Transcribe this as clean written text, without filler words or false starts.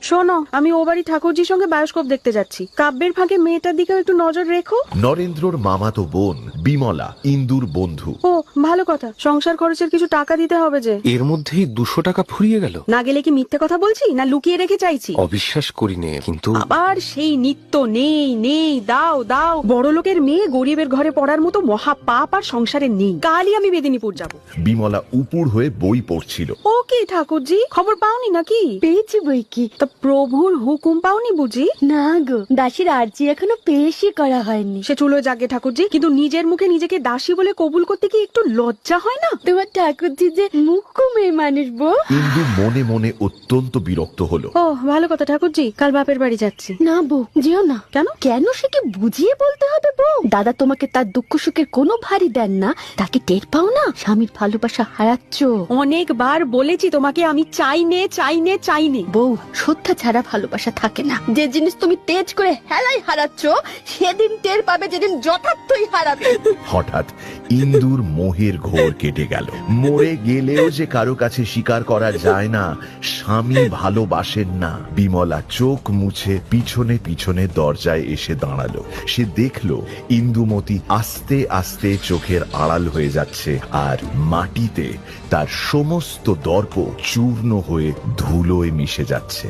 শোনো, আমি ও বাড়ি ঠাকুরজির সঙ্গে বায়োস্কোপ দেখতে যাচ্ছি। কাব্যের ফাঁকে মেয়েটার দিকেও একটু নজর রেখো। নরেন্দ্রর মামাতো বোন বিমলা ইন্দুর বন্ধু। ও ভালো কথা, সংসার খরচের কিছু টাকা দিতে হবে যে। এর মধ্যেই 200 টাকা ফুরিয়ে গেল। না গেলে কি মিথ্যে কথা বলছি, না লুকিয়ে রেখে চাইছি? অবিশ্বাস করি নে, কিন্তু আবার সেই নিত্য নেই নেই দাও দাও। বড় লোকের মেয়ে গরিবের ঘরে পড়ার মতো মহা পাপ আর সংসারে নেই। কালই আমি মেদিনীপুর যাব। বিমলা উপুর হয়ে বই পড়ছিল। ও কি ঠাকুরজি, খবর পাওনি নাকি? পেয়েছি বই কি। তা প্রভুর হুকুম পাওনি বুঝি? না গো, দাসীর আর্জি এখনো পেশই করা হয়নি। সে চুলো জাগে ঠাকুরজি, কিন্তু নিজের মুখে নিজেকে দাসী বলে কবুল করতে কি একটু লজ্জা হয় না? তোমার ঠাকুরজি যে মুখ্য মেয়ে মানুষ বউ। ইন্দু মনে মনে অত্যন্ত বিরক্ত হলো। ও ভালো কথা ঠাকুরজি, কাল বাপের বাড়ি যাচ্ছি। না বউ, যেও না। কেন? কেন সে কি বুঝিয়ে বলতে হবে বউ? দাদা তোমাকে তার দুঃখ সুখের কোনো ভারী দেন না, তাকে টের পাও না স্বামীর ভালোবাসা হারাচ্ছ। অনেকবার বলেছি তোমাকে আমি চাই নে। বউ, শ্রদ্ধা ছাড়া ভালোবাসা থাকে না। যে জিনিস তুমি তেজ করে হেলাই হারাচ্ছ, সেদিন টের পাবে যেদিন যথার্থই হারাবে। হঠাৎ ইন্দুর মোহের ঘোর কেটে গেল। মরে গেলেও যে কারো কাছে স্বীকার করা যায় না স্বামী ভালোবাসেন না। বিমলা চোখ মুছে পিছনে পিছনে দরজায় এসে দাঁড়ালো। সে দেখলো ইন্দুমতি আস্তে আস্তে চোখের আড়াল হয়ে যাচ্ছে, আর মাটিতে তার সমস্ত দর্প চূর্ণ হয়ে ধুলোয় মিশে যাচ্ছে।